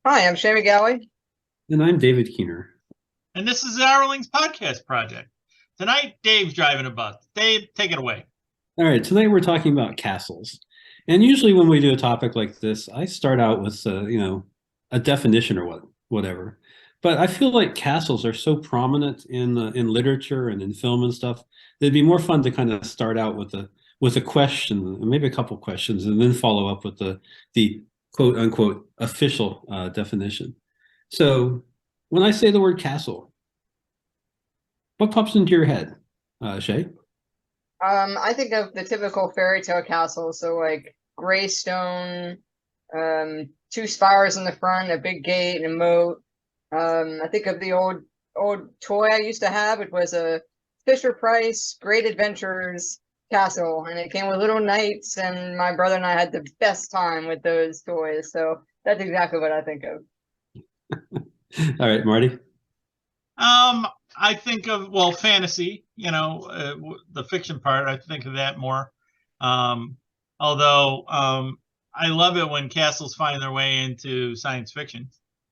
Hi, I'm Shay McGalley. And I'm David Keener. And this is the Hourlings podcast project. Tonight, Dave's driving a bus. Dave, take it away. All right, tonight we're talking about castles. And usually when we do a topic like this, I start out with a definition or whatever. But I feel like castles are so prominent in literature and in film and stuff. It'd be more fun to kind of start out with a question, maybe a couple questions, and then follow up with the quote unquote official definition. So when I say the word castle, what pops into your head, Shay? I think of the typical fairy tale castle, so like gray stone, two spires in the front, a big gate, and a moat. I think of the old toy I used to have. It was a Fisher Price Great Adventures castle, and it came with little knights, and my brother and I had the best time with those toys. So that's exactly what I think of. All right, Marty. I think of, fantasy, the fiction part, I think of that more. Although I love it when castles find their way into science fiction.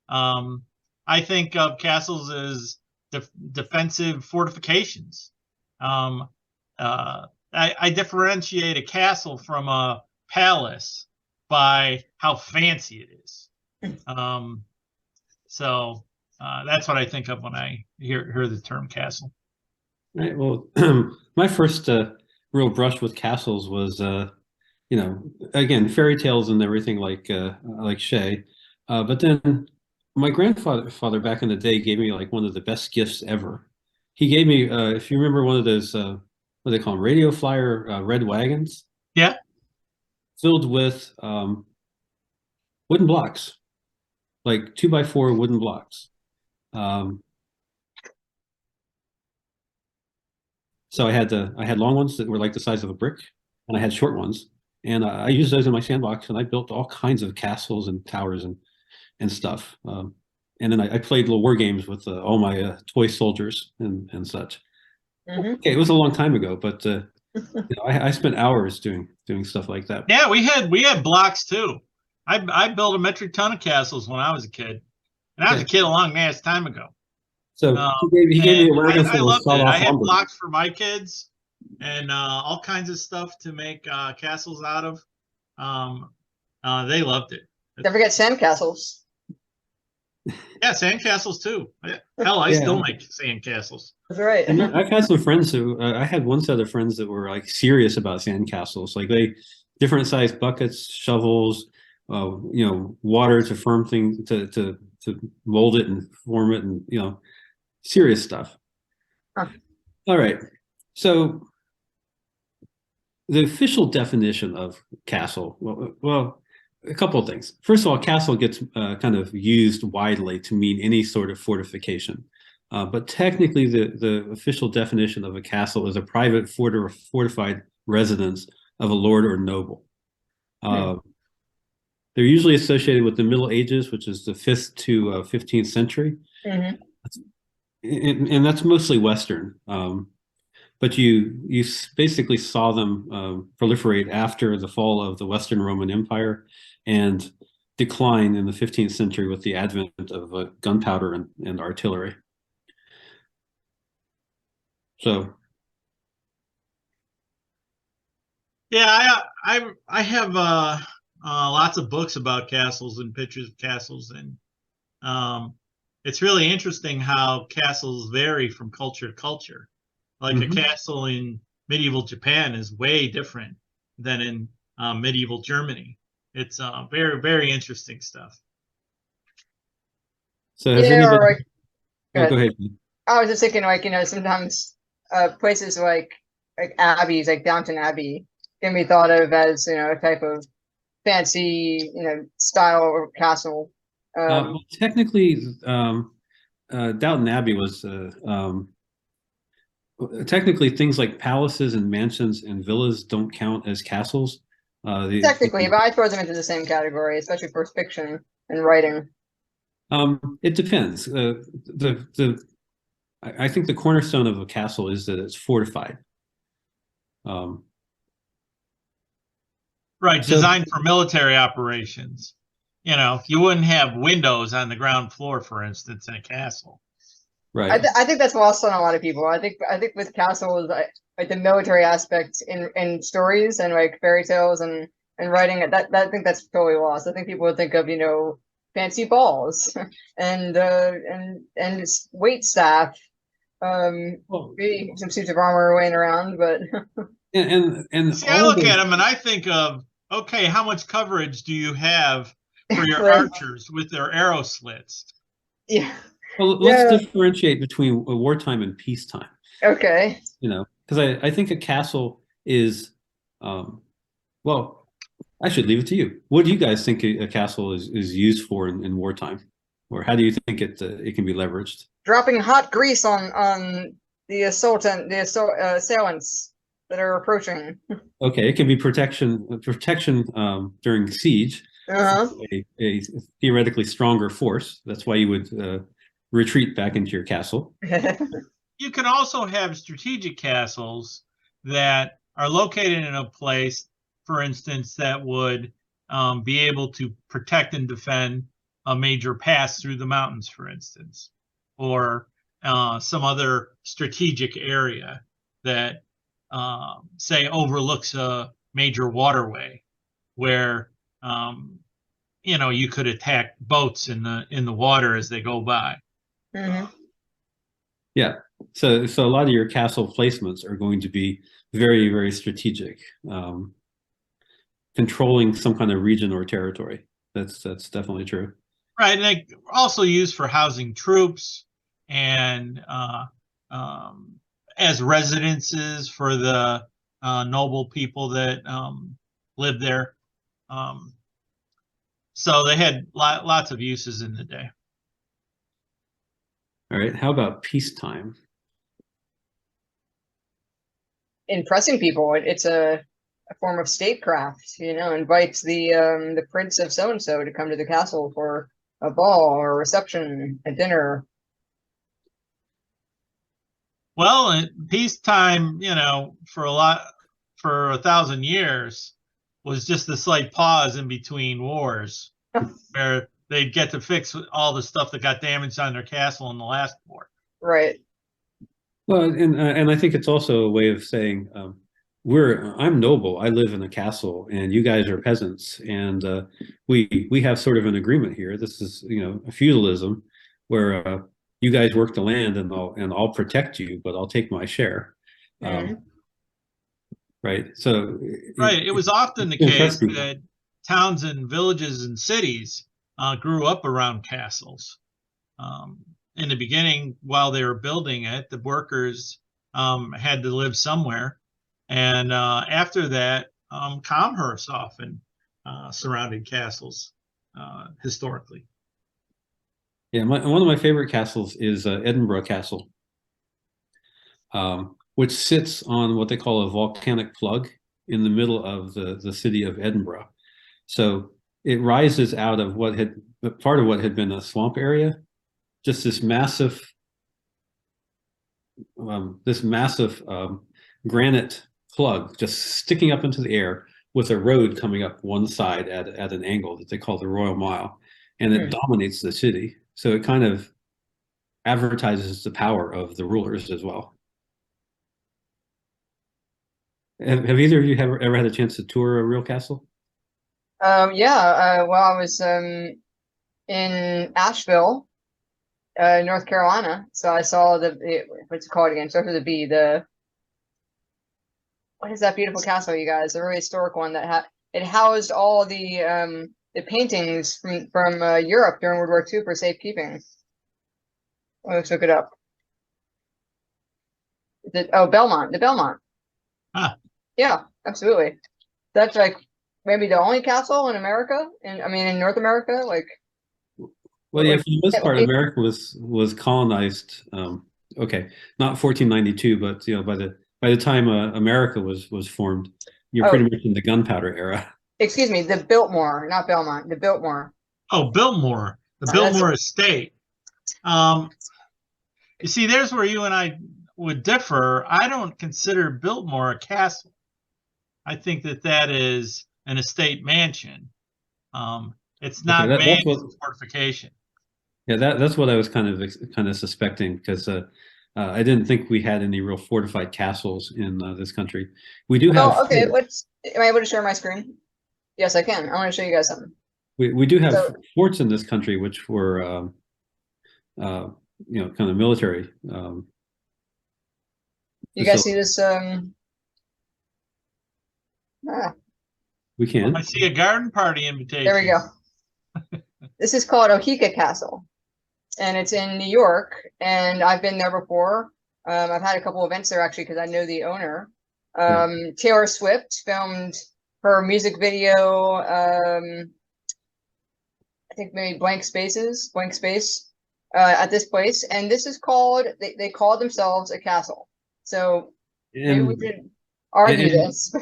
I think of castles as defensive fortifications. I differentiate a castle from a palace by how fancy it is. So that's what I think of when I hear the term castle. Right. Well, my first real brush with castles was, again, fairy tales and everything like Shay. But then my grandfather back in the day gave me like one of the best gifts ever. He gave me, if you remember, one of those what do they call them, radio flyer red wagons. Yeah. Filled with wooden blocks, like 2x4 wooden blocks. So I had long ones that were like the size of a brick, and I had short ones, and I used those in my sandbox, and I built all kinds of castles and towers and stuff. And then I played little war games with all my toy soldiers and such. Mm-hmm. Okay, it was a long time ago, but I spent hours doing stuff like that. Yeah, we had blocks too. I built a metric ton of castles when I was a kid, and I was a kid a long ass time ago. So he gave me a wagon I full of loved it. I sawed-off had lumber. blocks for my kids and all kinds of stuff to make castles out of. They loved it. Don't forget sandcastles. Yeah, sandcastles too. Hell, I still make sandcastles. That's right. And I've had some friends who I had one set of friends that were like serious about sandcastles. Like they different sized buckets, shovels, water to firm things to mold it and form it, and serious stuff. Huh. All right. So the official definition of castle, well, a couple of things. First of all, castle gets kind of used widely to mean any sort of fortification. But technically, the official definition of a castle is a private fortified residence of a lord or noble. They're usually associated with the Middle Ages, which is the 5th to 15th century. Mm-hmm. And that's mostly Western. But you basically saw them proliferate after the fall of the Western Roman Empire and decline in the 15th century with the advent of gunpowder and artillery. So, yeah, I have lots of books about castles and pictures of castles, and it's really interesting how castles vary from culture to culture. Like a castle in medieval Japan is way different than in medieval Germany. It's very, very interesting stuff. So has anybody? Go ahead. I was just thinking, sometimes places like abbeys, like Downton Abbey, can be thought of as a type of fancy style or castle. Technically, Downton Abbey was technically things like palaces and mansions and villas don't count as castles. Technically, but I throw them into the same category, especially for fiction and writing. It depends. I think the cornerstone of a castle is that it's fortified. Right, designed for military operations. you know, you wouldn't have windows on the ground floor, for instance, in a castle. Right. I think that's lost on a lot of people. I think with castles, like the military aspect in stories and like fairy tales and writing, I think that's totally lost. I think people would think of, you know, fancy balls and wait staff, Well, maybe some suits of armor laying around, but and See, I all look those, at them and I think of, okay, how much coverage do you have for your right, archers with their arrow slits? yeah, well, let's yeah, differentiate between wartime and peacetime. okay. You know, because I think a castle is, um, well, I should leave it to you. What do you guys think a castle is used for in wartime, or how do you think it can be leveraged? Dropping hot grease on the assailants that are approaching. Okay, it can be protection during siege from Uh-huh. a theoretically stronger force. That's why you would retreat back into your castle. You can also have strategic castles that are located in a place, for instance, that would be able to protect and defend a major pass through the mountains, for instance, or some other strategic area that, say, overlooks a major waterway where you know, you could attack boats in the water as they go by. Hmm. Yeah. So a lot of your castle placements are going to be very, very strategic, controlling some kind of region or territory. That's definitely true. Right, and they also used for housing troops and as residences for the noble people that lived there. Um, so they had lots of uses in the day. All right. How about peacetime? Impressing people. It's a form of statecraft, you know, invites the prince of so and so to come to the castle for a ball or a reception, a dinner. Well, in peacetime, you know, for 1,000 years was just a slight pause in between wars where they'd get to fix all the stuff that got damaged on their castle in the last war. Right. Well, and I think it's also a way of saying I'm noble. I live in a castle, and you guys are peasants, and we have sort of an agreement here. This is a feudalism where you guys work the land, and I'll protect you, but I'll take my share. Mhm. Right. So Right. It was often the impress case people. that towns and villages and cities grew up around castles. Um, in the beginning, while they were building it, the workers had to live somewhere. And after that, commerce often surrounded castles historically. Yeah, one of my favorite castles is Edinburgh Castle, which sits on what they call a volcanic plug in the middle of the city of Edinburgh. So it rises out of part of what had been a swamp area, just this massive granite plug just sticking up into the air with a road coming up one side at an angle that they call the Royal Mile, and it Hmm. dominates the city. So it kind of advertises the power of the rulers as well. Have either of you ever had a chance to tour a real castle? Yeah, well, I was in Asheville, North Carolina, so I saw what's it called again? Starts with a B. What is that beautiful castle, you guys? The really historic one that it housed all the paintings from Europe during World War II for safekeeping. Let's look it up. Belmont, the Belmont. Ah, Yeah, absolutely. That's like maybe the only castle in America, and I mean in North America, Well, yeah, like for the most part, America was colonized. Okay, not 1492, but by the time America was formed, you're oh, pretty much in the gunpowder era. excuse me, the Biltmore, not Belmont, the Biltmore. oh, Biltmore, the That's Biltmore Estate. Um, you see, there's where you and I would differ. I don't consider Biltmore a castle. I think that is an estate mansion. Um, It's Okay, not manned that's what. as a fortification. Yeah, that's what I was kind of suspecting because I didn't think we had any real fortified castles in this country. We do have Well, okay, forts. am I able to share my screen? Yes, I can. I want to show you guys something. We do have So forts in this country, which were uh, kind of military you guys see facilities. this? Ah, We I can. see a garden party there we invitation. go. This is called Ohika Castle, and it's in New York. And I've been there before. I've had a couple events there actually because I know the owner. Yeah. Taylor Swift filmed her music video. I think maybe Blank Space, at this place, and this is called. They call themselves a castle. So maybe we And should argue and this.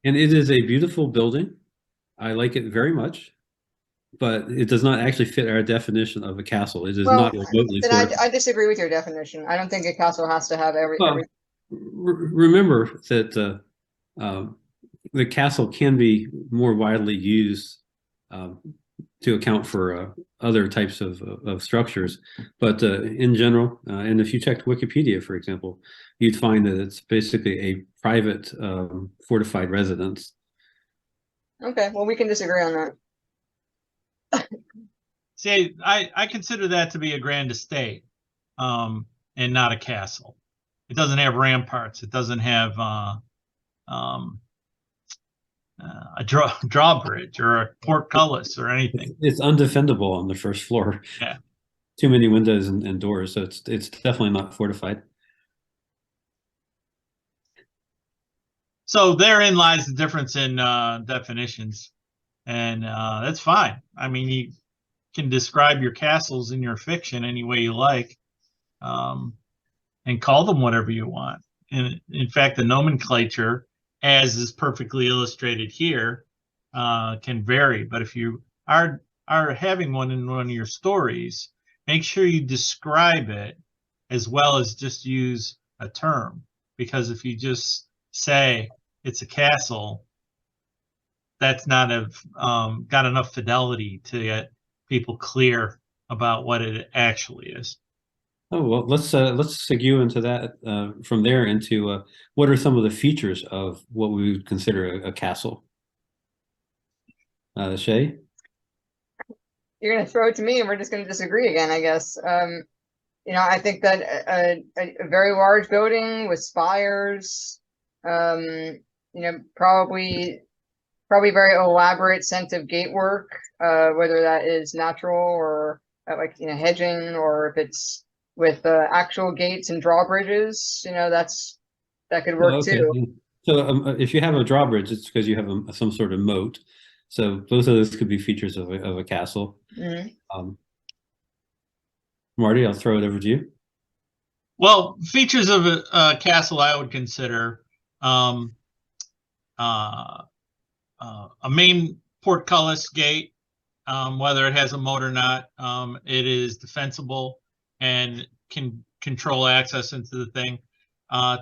and it is a beautiful building. I like it very much, but it does not actually fit our definition of a castle. It is Well, not remotely then fortified. I disagree with your definition. I don't think a castle has to have Well, every. remember that the castle can be more widely used um, to account for other types of structures. But in general, and if you checked Wikipedia, for example, you'd find that it's basically a private fortified residence. Okay, well, we can disagree on that. See, I consider that to be a grand estate, and not a castle. It doesn't have ramparts. It doesn't have um, a drawbridge or a portcullis or anything. It's undefendable on the first floor. Yeah. Too many windows and doors, so it's definitely not fortified. So therein lies the difference in definitions, and that's fine. I mean, you can describe your castles in your fiction any way you like, um, and call them whatever you want. And in fact, the nomenclature, as is perfectly illustrated here, can vary. But if you are having one in one of your stories, make sure you describe it as well as just use a term. Because if you just say it's a castle, that's not got enough fidelity to get people clear about what it actually is. Oh well, let's segue into that from there into what are some of the features of what we would consider a castle? Shay? You're going to throw it to me, and we're just going to disagree again, I guess. I think that a very large building with spires, probably very elaborate sense of gate work, whether that is natural or hedging, or if it's with actual gates and drawbridges, that could work Oh, okay. too. So if you have a drawbridge, it's because you have some sort of moat. So both of those could be features of a castle. Mhm. Marty, I'll throw it over to you. Well, features of a castle I would consider um, uh, a main portcullis gate, whether it has a moat or not. It is defensible and can control access into the thing.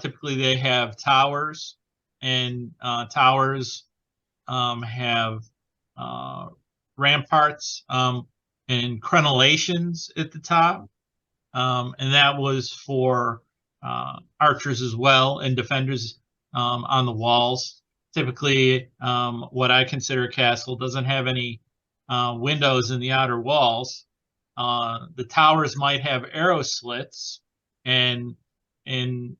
Typically, they have towers, and towers have ramparts and crenellations at the top. And that was for archers as well and defenders on the walls. Typically, what I consider a castle doesn't have any windows in the outer walls. The towers might have arrow slits, and in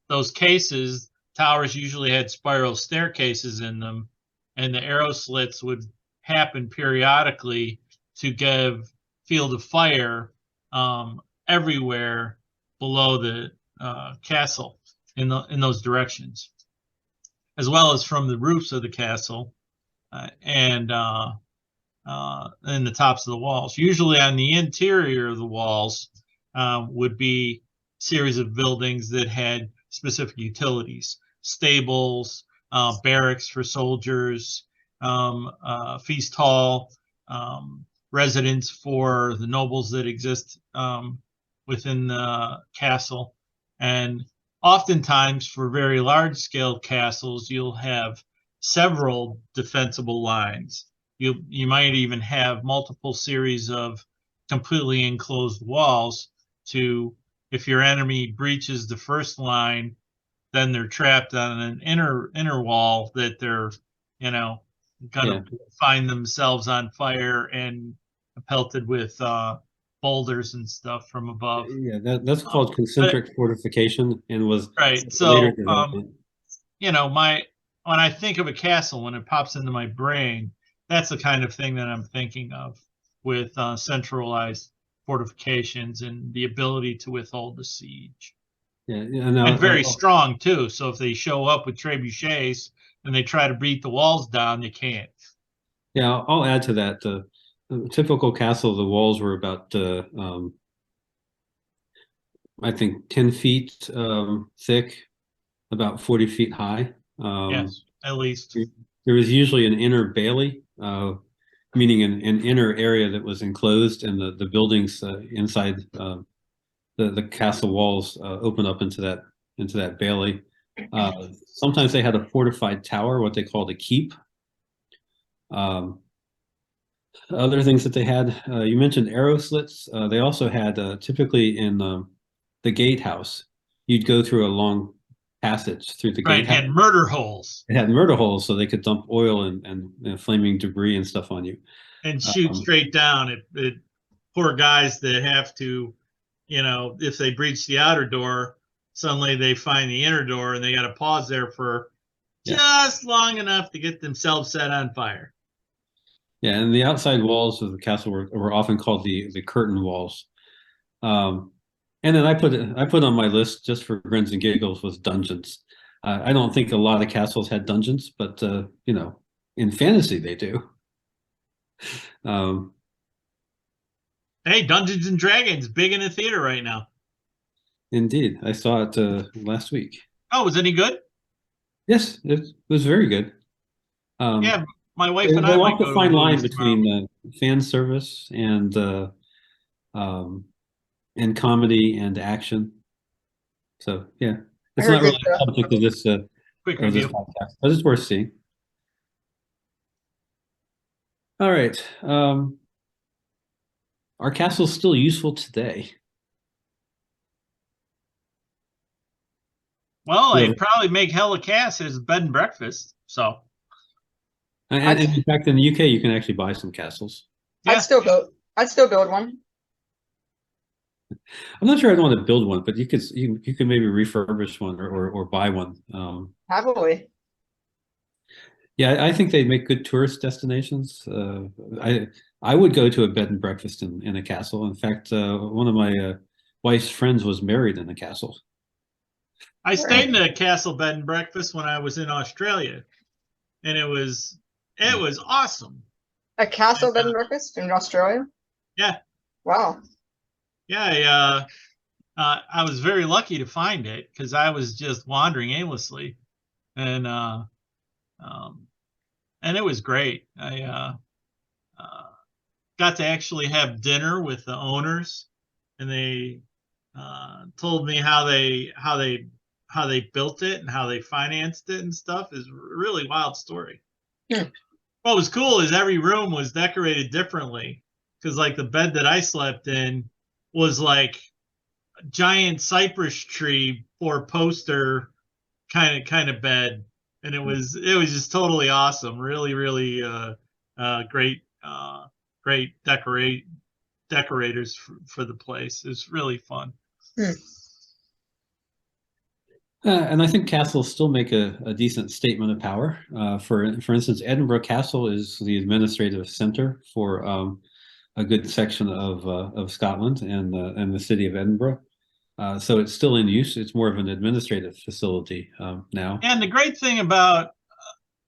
those cases, towers usually had spiral staircases in them, and the arrow slits would happen periodically to give field of fire everywhere below the castle in those directions, as well as from the roofs of the castle and the tops of the walls. Usually on the interior of the walls would be series of buildings that had specific utilities, stables, barracks for soldiers, feast hall, residence for the nobles that exist within the castle. And oftentimes for very large scale castles, you'll have several defensible lines. you might even have multiple series of completely enclosed walls to, if your enemy breaches the first line, then they're trapped on an inner wall that they're, you know, gonna find themselves on fire and pelted with boulders and stuff from above. Yeah, that's called But concentric fortification and was right, later so development. you know, when I think of a castle, when it pops into my brain, that's the kind of thing that I'm thinking of with centralized fortifications and the ability to withhold the siege. Yeah, And very strong too. So if they show up with trebuchets and they try to beat the walls down, they can't. yeah. I'll add to that. The typical castle, the walls were about, I think, 10 feet thick, about 40 feet high. Yes, at least. There was usually an inner bailey, meaning an inner area that was enclosed, and the buildings inside the castle walls open up into that bailey. Sometimes they had a fortified tower, what they called a keep. Other things that they had, you mentioned arrow slits. They also had typically in the gatehouse, you'd go through a long passage through the Right, gatehouse. had murder holes. It had murder holes, so they could dump oil and flaming debris and stuff on you. And shoot straight down at poor guys that have to, you know, if they breach the outer door, suddenly they find the inner door and they got to pause there for just long enough to get themselves set on fire. Yeah, and the outside walls of the castle were often called the curtain walls. And then I put on my list just for grins and giggles was dungeons. I don't think a lot of castles had dungeons, but you know, in fantasy they do. Hey, Dungeons and Dragons, big in the theater right now. Indeed, I saw it last week. Oh, was any good? Yes, it was very good. Yeah, my wife They and I might walk go a to fine the line movies tomorrow. between fan service um, and comedy and action. So yeah, I it's heard not really that. a subject of this Quick review. podcast, but it's worth seeing. All right, are castles still useful today? Well, they Whoever- probably make hella cash as bed and breakfast. So And in fact, in the UK, you can actually buy some castles. yeah, I'd still build one. I'm not sure I'd want to build one, but you could maybe refurbish one or buy one. Happily. Yeah, I think they make good tourist destinations. I would go to a bed and breakfast in a castle. In fact, one of my wife's friends was married in a castle. I stayed in a castle bed and breakfast when I was in Australia, and it was awesome. A castle bed and breakfast in Australia? Yeah. Wow. Yeah, I was very lucky to find it because I was just wandering aimlessly, and it was great. I got to actually have dinner with the owners, and they told me how they built it and how they financed it and stuff. Is a really wild story. Yeah. What was cool is every room was decorated differently because like the bed that I slept in was like a giant cypress tree or poster kind of bed, and it was just totally awesome. Really, really great decorators for the place. It's really fun. And I think castles still make a decent statement of power. For instance, Edinburgh Castle is the administrative center for a good section of Scotland and the city of Edinburgh. So it's still in use. It's more of an administrative facility now. And the great thing about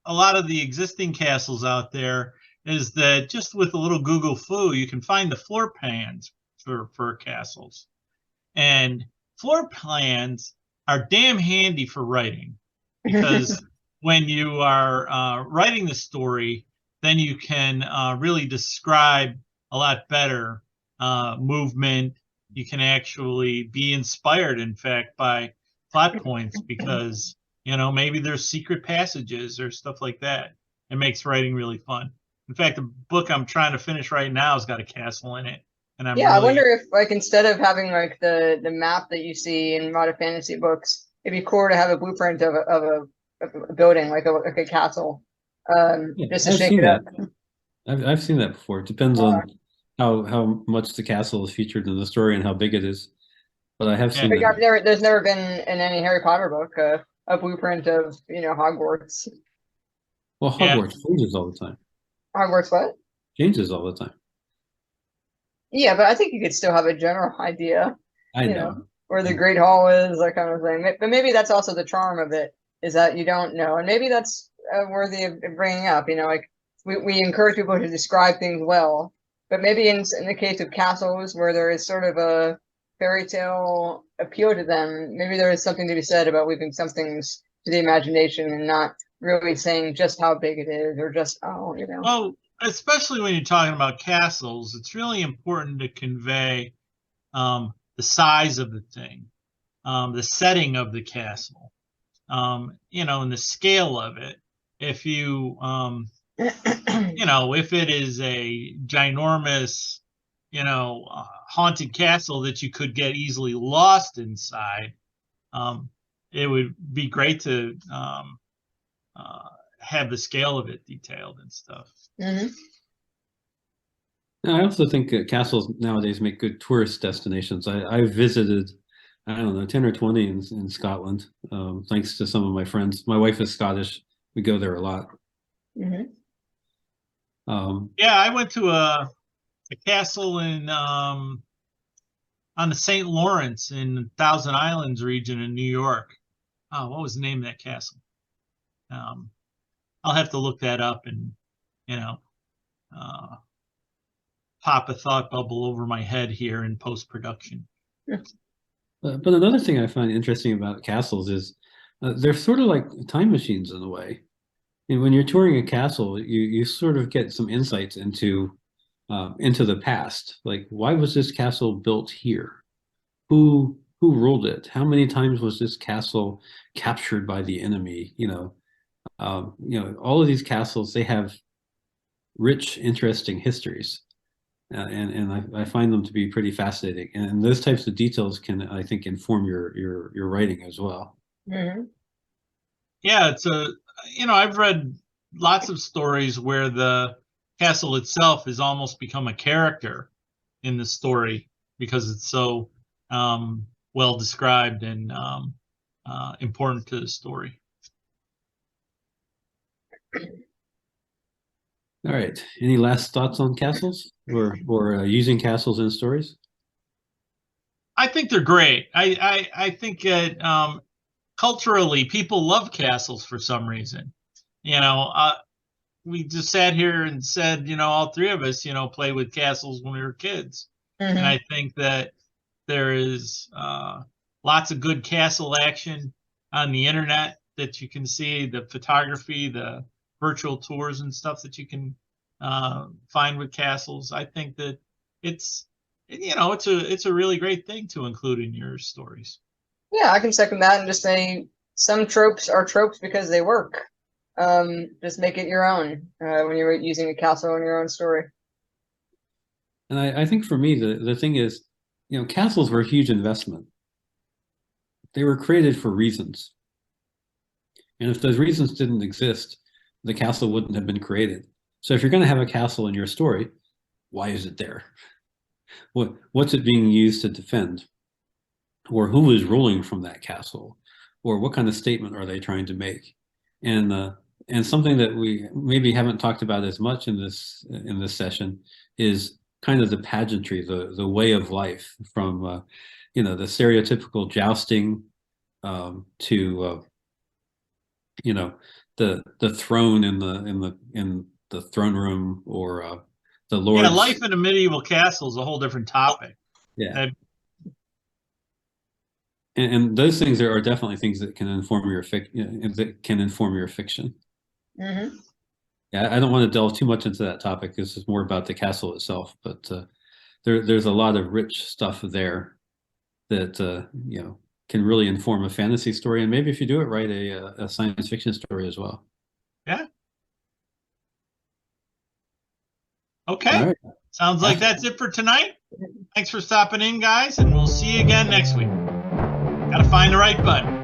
a lot of the existing castles out there is that just with a little Google foo, you can find the floor plans for castles. And floor plans are damn handy for writing because when you are writing the story, then you can really describe a lot better movement. You can actually be inspired, in fact, by plot points because, you know, maybe there's secret passages or stuff like that. It makes writing really fun. In fact, the book I'm trying to finish right now has got a castle in it, and I'm Yeah, I really wonder if like instead of having like the map that you see in a lot of fantasy books, it'd be cool to have a blueprint of a building like a castle, Yeah, just to I've shake seen it up. that. I've seen that before. It depends Uh, on how much the castle is featured in the story and how big it is. But I have yeah. seen but that. there's never been in any Harry Potter book a blueprint of Hogwarts. Well, Yeah. Hogwarts changes all the time. Hogwarts what? Changes all the time. Yeah, but I think you could still have a general idea, I you know, know. where the Great Hall is, that kind of thing. But maybe that's also the charm of it, is that you don't know, and maybe that's worthy of bringing up. Like we encourage people to describe things well, but maybe in the case of castles, where there is sort of a fairy tale appeal to them, maybe there is something to be said about leaving some things to the imagination and not really saying just how big it is or just Well, especially when you're talking about castles, it's really important to convey the size of the thing, the setting of the castle, and the scale of it. If if it is a ginormous, haunted castle that you could get easily lost inside, um, it would be great to have the scale of it detailed and stuff. Mhm. I also think castles nowadays make good tourist destinations. I visited, I don't know, 10 or 20 in Scotland, thanks to some of my friends. My wife is Scottish. We go there a lot. Mhm. Yeah, I went to a castle on the St. Lawrence in Thousand Islands region in New York. Oh, what was the name of that castle? Um, I'll have to look that up and you know uh, pop a thought bubble over my head here in post production. But another thing I find interesting about castles is they're sort of like time machines in a way. And when you're touring a castle, you sort of get some insights into the past. Like, why was this castle built here? Who ruled it? How many times was this castle captured by the enemy? All of these castles, they have rich, interesting histories, and I find them to be pretty fascinating. And those types of details can, I think, inform your writing as well. Mhm. Yeah, I've read lots of stories where the castle itself has almost become a character in the story because it's so well described and important to the story. All right. Any last thoughts on castles or using castles in stories? I think they're great. I think that culturally people love castles for some reason. You know, we just sat here and said, all three of us, play with castles when we were kids. And Mhm. I think that there is lots of good castle action on the internet that you can see, the photography, the virtual tours and stuff that you can find with castles. I think that it's it's a really great thing to include in your stories. Yeah, I can second that and just say some tropes are tropes because they work. Just make it your own when you're using a castle in your own story. And I think for me, the thing is, castles were a huge investment. They were created for reasons. And if those reasons didn't exist, the castle wouldn't have been created. So if you're going to have a castle in your story, why is it there? What's it being used to defend? Or who is ruling from that castle? Or what kind of statement are they trying to make? And something that we maybe haven't talked about as much in this session is kind of the pageantry, the way of life from the stereotypical jousting to you know the throne in the throne room or the Yeah, lord's. life in a medieval castle is a whole different topic. Yeah, Uh, and those things are definitely things that can inform your fiction. Hmm. Yeah, I don't want to delve too much into that topic. This is more about the castle itself, but there's a lot of rich stuff there that can really inform a fantasy story, and maybe if you do it right, a science fiction story as well. yeah. Okay. All right. Sounds like that's it for tonight. Thanks for stopping in, guys, and we'll see you again next week. Gotta find the right button.